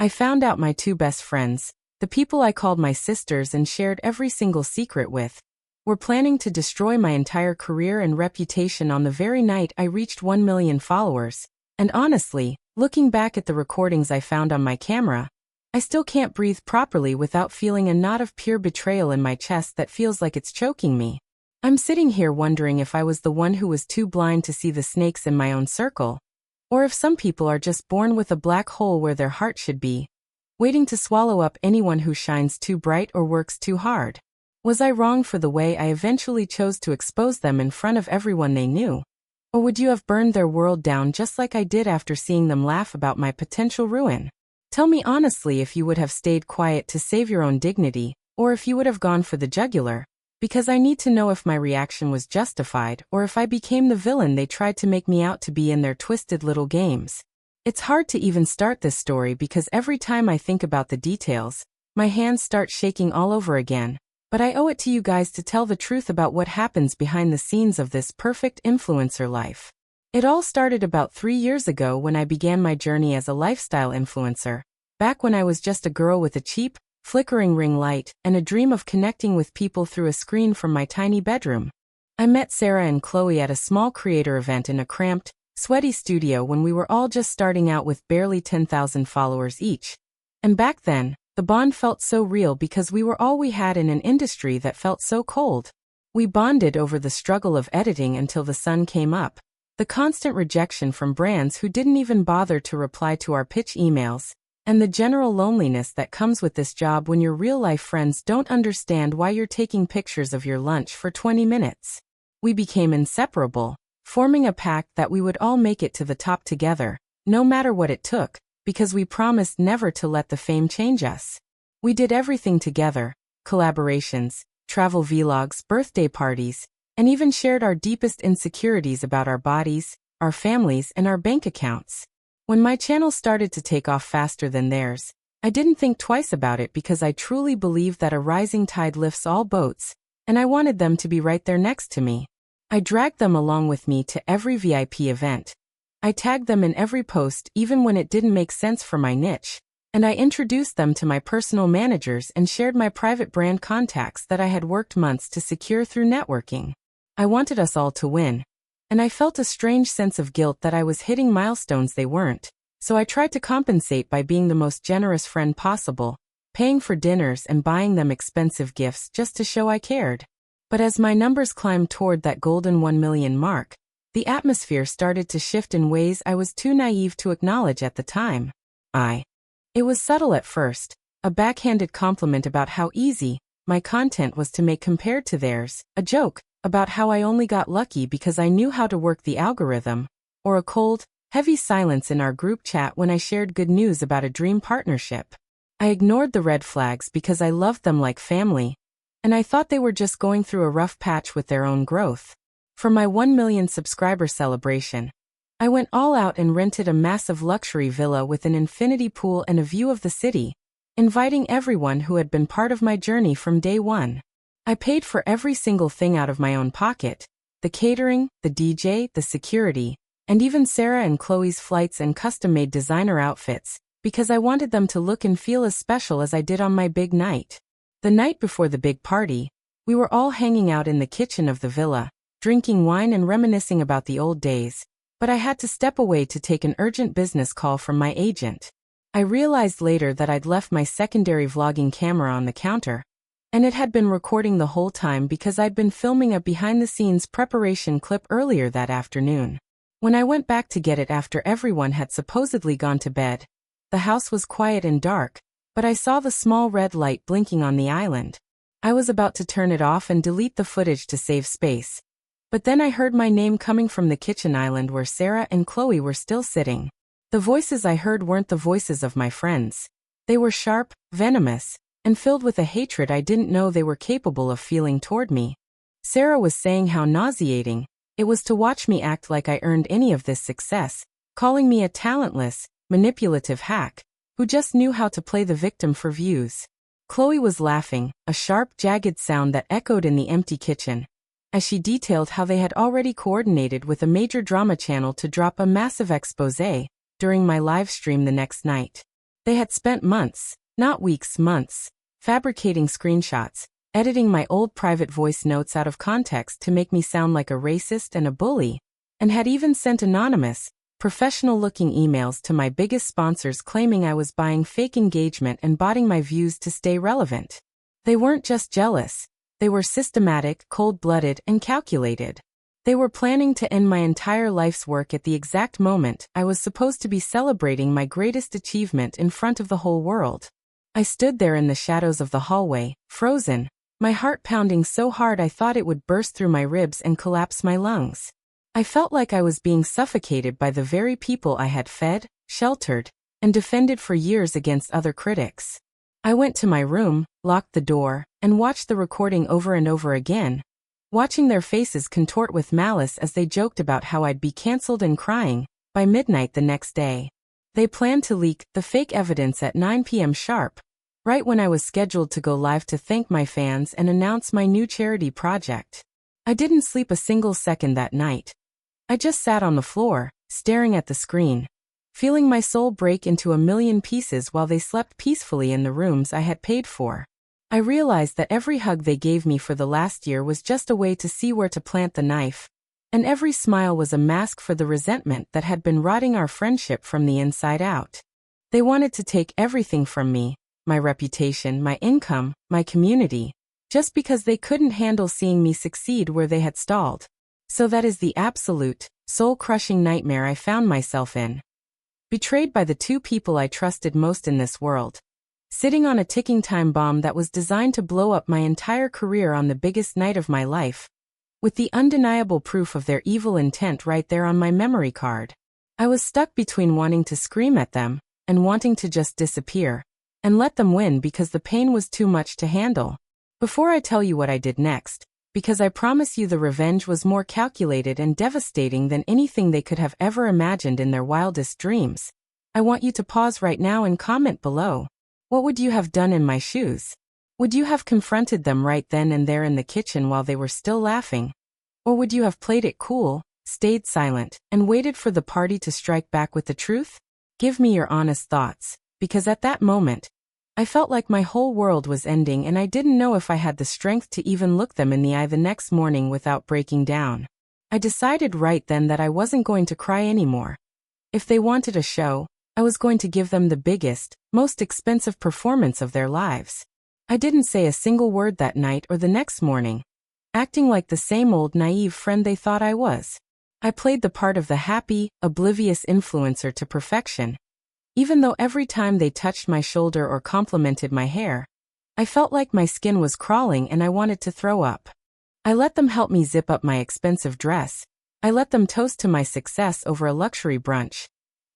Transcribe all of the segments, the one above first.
I found out my two best friends, the people I called my sisters and shared every single secret with, were planning to destroy my entire career and reputation on the very night I reached 1 million followers. And honestly, looking back at the recordings I found on my camera, I still can't breathe properly without feeling a knot of pure betrayal in my chest that feels like it's choking me. I'm sitting here wondering if I was the one who was too blind to see the snakes in my own circle, or if some people are just born with a black hole where their heart should be, waiting to swallow up anyone who shines too bright or works too hard. Was I wrong for the way I eventually chose to expose them in front of everyone they knew? Or would you have burned their world down just like I did after seeing them laugh about my potential ruin? Tell me honestly if you would have stayed quiet to save your own dignity, or if you would have gone for the jugular, because I need to know if my reaction was justified or if I became the villain they tried to make me out to be in their twisted little games. It's hard to even start this story because every time I think about the details, my hands start shaking all over again, but I owe it to you guys to tell the truth about what happens behind the scenes of this perfect influencer life. It all started about 3 years ago when I began my journey as a lifestyle influencer, back when I was just a girl with a cheap, flickering ring light and a dream of connecting with people through a screen from my tiny bedroom. I met Sarah and Chloe at a small creator event in a cramped, sweaty studio when we were all just starting out with barely 10,000 followers each. And back then, the bond felt so real because we were all we had in an industry that felt so cold. We bonded over the struggle of editing until the sun came up, the constant rejection from brands who didn't even bother to reply to our pitch emails, and the general loneliness that comes with this job when your real-life friends don't understand why you're taking pictures of your lunch for 20 minutes. We became inseparable, forming a pact that we would all make it to the top together, no matter what it took, because we promised never to let the fame change us. We did everything together: collaborations, travel vlogs, birthday parties, and even shared our deepest insecurities about our bodies, our families, and our bank accounts. When my channel started to take off faster than theirs, I didn't think twice about it because I truly believed that a rising tide lifts all boats, and I wanted them to be right there next to me. I dragged them along with me to every VIP event. I tagged them in every post even when it didn't make sense for my niche, and I introduced them to my personal managers and shared my private brand contacts that I had worked months to secure through networking. I wanted us all to win, and I felt a strange sense of guilt that I was hitting milestones they weren't, so I tried to compensate by being the most generous friend possible, paying for dinners and buying them expensive gifts just to show I cared. But as my numbers climbed toward that golden 1 million mark, the atmosphere started to shift in ways I was too naive to acknowledge at the time. It was subtle at first, a backhanded compliment about how easy my content was to make compared to theirs, a joke about how I only got lucky because I knew how to work the algorithm, or a cold, heavy silence in our group chat when I shared good news about a dream partnership. I ignored the red flags because I loved them like family, and I thought they were just going through a rough patch with their own growth. For my 1 million subscriber celebration, I went all out and rented a massive luxury villa with an infinity pool and a view of the city, inviting everyone who had been part of my journey from day one. I paid for every single thing out of my own pocket: the catering, the DJ, the security, and even Sarah and Chloe's flights and custom-made designer outfits, because I wanted them to look and feel as special as I did on my big night. The night before the big party, we were all hanging out in the kitchen of the villa, drinking wine and reminiscing about the old days, but I had to step away to take an urgent business call from my agent. I realized later that I'd left my secondary vlogging camera on the counter, and it had been recording the whole time because I'd been filming a behind-the-scenes preparation clip earlier that afternoon. When I went back to get it after everyone had supposedly gone to bed, the house was quiet and dark, but I saw the small red light blinking on the island. I was about to turn it off and delete the footage to save space, but then I heard my name coming from the kitchen island where Sarah and Chloe were still sitting. The voices I heard weren't the voices of my friends. They were sharp, venomous, and filled with a hatred I didn't know they were capable of feeling toward me. Sarah was saying how nauseating it was to watch me act like I earned any of this success, calling me a talentless, manipulative hack who just knew how to play the victim for views. Chloe was laughing, a sharp, jagged sound that echoed in the empty kitchen, as she detailed how they had already coordinated with a major drama channel to drop a massive exposé during my live stream the next night. They had spent months, not weeks, months, fabricating screenshots, editing my old private voice notes out of context to make me sound like a racist and a bully, and had even sent anonymous, professional-looking emails to my biggest sponsors claiming I was buying fake engagement and botting my views to stay relevant. They weren't just jealous. They were systematic, cold-blooded, and calculated. They were planning to end my entire life's work at the exact moment I was supposed to be celebrating my greatest achievement in front of the whole world. I stood there in the shadows of the hallway, frozen, my heart pounding so hard I thought it would burst through my ribs and collapse my lungs. I felt like I was being suffocated by the very people I had fed, sheltered, and defended for years against other critics. I went to my room, locked the door, and watched the recording over and over again, watching their faces contort with malice as they joked about how I'd be cancelled and crying by midnight the next day. They planned to leak the fake evidence at 9 p.m. sharp, right when I was scheduled to go live to thank my fans and announce my new charity project. I didn't sleep a single second that night. I just sat on the floor, staring at the screen, feeling my soul break into a million pieces while they slept peacefully in the rooms I had paid for. I realized that every hug they gave me for the last year was just a way to see where to plant the knife, and every smile was a mask for the resentment that had been rotting our friendship from the inside out. They wanted to take everything from me, my reputation, my income, my community, just because they couldn't handle seeing me succeed where they had stalled. So that is the absolute, soul-crushing nightmare I found myself in. Betrayed by the two people I trusted most in this world. Sitting on a ticking time bomb that was designed to blow up my entire career on the biggest night of my life. With the undeniable proof of their evil intent right there on my memory card. I was stuck between wanting to scream at them and wanting to just disappear and let them win because the pain was too much to handle. Before I tell you what I did next, because I promise you the revenge was more calculated and devastating than anything they could have ever imagined in their wildest dreams, I want you to pause right now and comment below. What would you have done in my shoes? Would you have confronted them right then and there in the kitchen while they were still laughing? Or would you have played it cool, stayed silent, and waited for the party to strike back with the truth? Give me your honest thoughts, because at that moment, I felt like my whole world was ending and I didn't know if I had the strength to even look them in the eye the next morning without breaking down. I decided right then that I wasn't going to cry anymore. If they wanted a show, I was going to give them the biggest, most expensive performance of their lives. I didn't say a single word that night or the next morning, acting like the same old naive friend they thought I was. I played the part of the happy, oblivious influencer to perfection. Even though every time they touched my shoulder or complimented my hair, I felt like my skin was crawling and I wanted to throw up. I let them help me zip up my expensive dress. I let them toast to my success over a luxury brunch.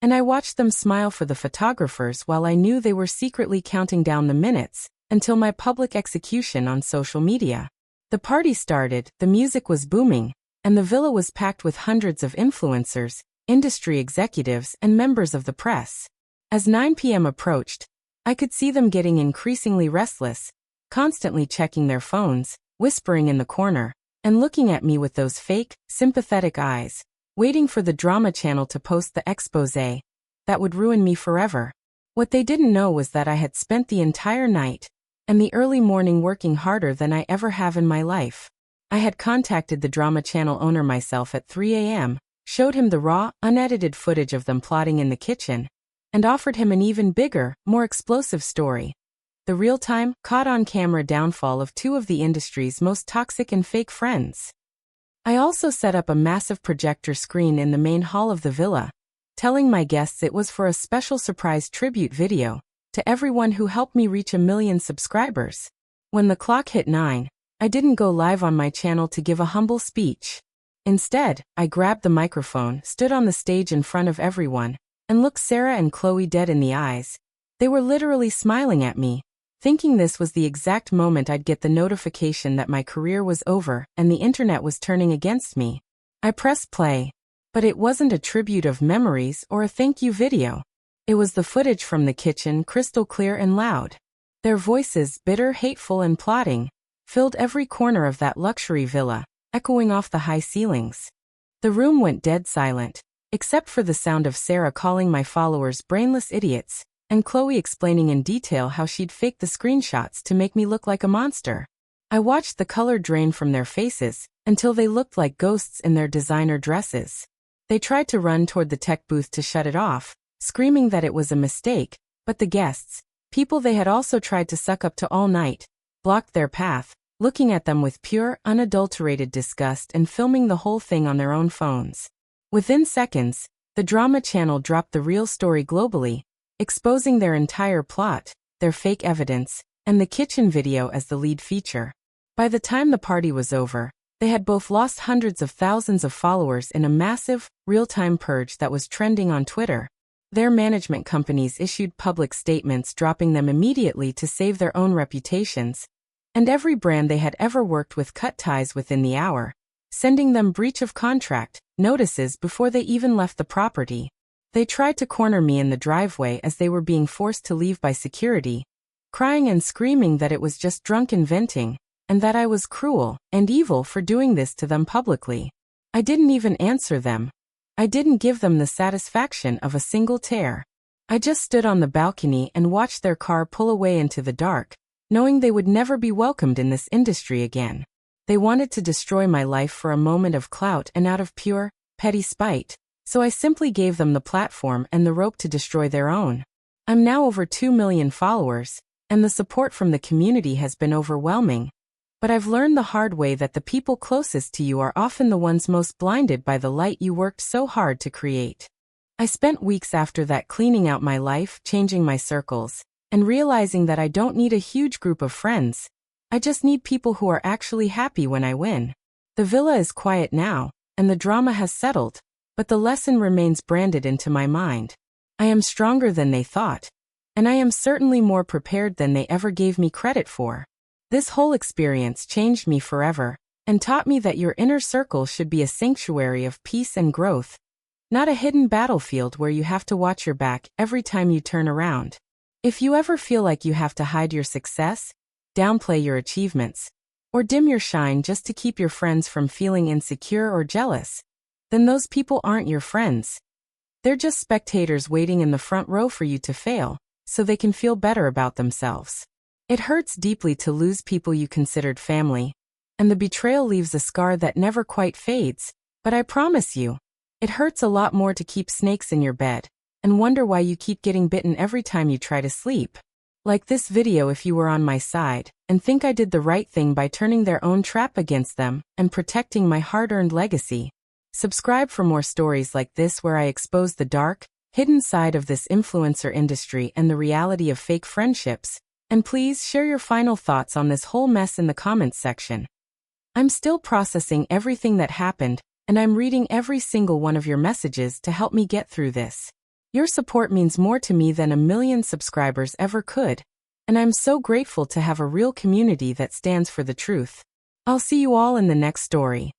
And I watched them smile for the photographers while I knew they were secretly counting down the minutes until my public execution on social media. The party started, the music was booming, and the villa was packed with hundreds of influencers, industry executives, and members of the press. As 9 p.m. approached, I could see them getting increasingly restless, constantly checking their phones, whispering in the corner, and looking at me with those fake, sympathetic eyes, waiting for the drama channel to post the exposé that would ruin me forever. What they didn't know was that I had spent the entire night and the early morning working harder than I ever have in my life. I had contacted the drama channel owner myself at 3 a.m., showed him the raw, unedited footage of them plotting in the kitchen, and offered him an even bigger, more explosive story. The real-time, caught-on-camera downfall of two of the industry's most toxic and fake friends. I also set up a massive projector screen in the main hall of the villa, telling my guests it was for a special surprise tribute video to everyone who helped me reach 1 million subscribers. When the clock hit 9, I didn't go live on my channel to give a humble speech. Instead, I grabbed the microphone, stood on the stage in front of everyone, and looked Sarah and Chloe dead in the eyes. They were literally smiling at me, thinking this was the exact moment I'd get the notification that my career was over and the internet was turning against me. I pressed play, but it wasn't a tribute of memories or a thank you video. It was the footage from the kitchen, crystal clear and loud. Their voices, bitter, hateful, and plotting, filled every corner of that luxury villa, echoing off the high ceilings. The room went dead silent, except for the sound of Sarah calling my followers brainless idiots, and Chloe explaining in detail how she'd faked the screenshots to make me look like a monster. I watched the color drain from their faces until they looked like ghosts in their designer dresses. They tried to run toward the tech booth to shut it off, screaming that it was a mistake, but the guests, people they had also tried to suck up to all night, blocked their path, looking at them with pure, unadulterated disgust and filming the whole thing on their own phones. Within seconds, the drama channel dropped the real story globally, exposing their entire plot, their fake evidence, and the kitchen video as the lead feature. By the time the party was over, they had both lost hundreds of thousands of followers in a massive, real-time purge that was trending on Twitter. Their management companies issued public statements dropping them immediately to save their own reputations, and every brand they had ever worked with cut ties within the hour, sending them breach of contract notices before they even left the property. They tried to corner me in the driveway as they were being forced to leave by security, crying and screaming that it was just drunken venting, and that I was cruel and evil for doing this to them publicly. I didn't even answer them. I didn't give them the satisfaction of a single tear. I just stood on the balcony and watched their car pull away into the dark, knowing they would never be welcomed in this industry again. They wanted to destroy my life for a moment of clout and out of pure, petty spite, so I simply gave them the platform and the rope to destroy their own. I'm now over 2 million followers, and the support from the community has been overwhelming. But I've learned the hard way that the people closest to you are often the ones most blinded by the light you worked so hard to create. I spent weeks after that cleaning out my life, changing my circles, and realizing that I don't need a huge group of friends. I just need people who are actually happy when I win. The villa is quiet now, and the drama has settled, but the lesson remains branded into my mind. I am stronger than they thought, and I am certainly more prepared than they ever gave me credit for. This whole experience changed me forever, and taught me that your inner circle should be a sanctuary of peace and growth, not a hidden battlefield where you have to watch your back every time you turn around. If you ever feel like you have to hide your success, downplay your achievements, or dim your shine just to keep your friends from feeling insecure or jealous, then those people aren't your friends. They're just spectators waiting in the front row for you to fail, so they can feel better about themselves. It hurts deeply to lose people you considered family, and the betrayal leaves a scar that never quite fades, but I promise you, it hurts a lot more to keep snakes in your bed, and wonder why you keep getting bitten every time you try to sleep. Like this video if you were on my side, and think I did the right thing by turning their own trap against them, and protecting my hard-earned legacy. Subscribe for more stories like this where I expose the dark, hidden side of this influencer industry and the reality of fake friendships, and please share your final thoughts on this whole mess in the comments section. I'm still processing everything that happened, and I'm reading every single one of your messages to help me get through this. Your support means more to me than 1 million subscribers ever could, and I'm so grateful to have a real community that stands for the truth. I'll see you all in the next story.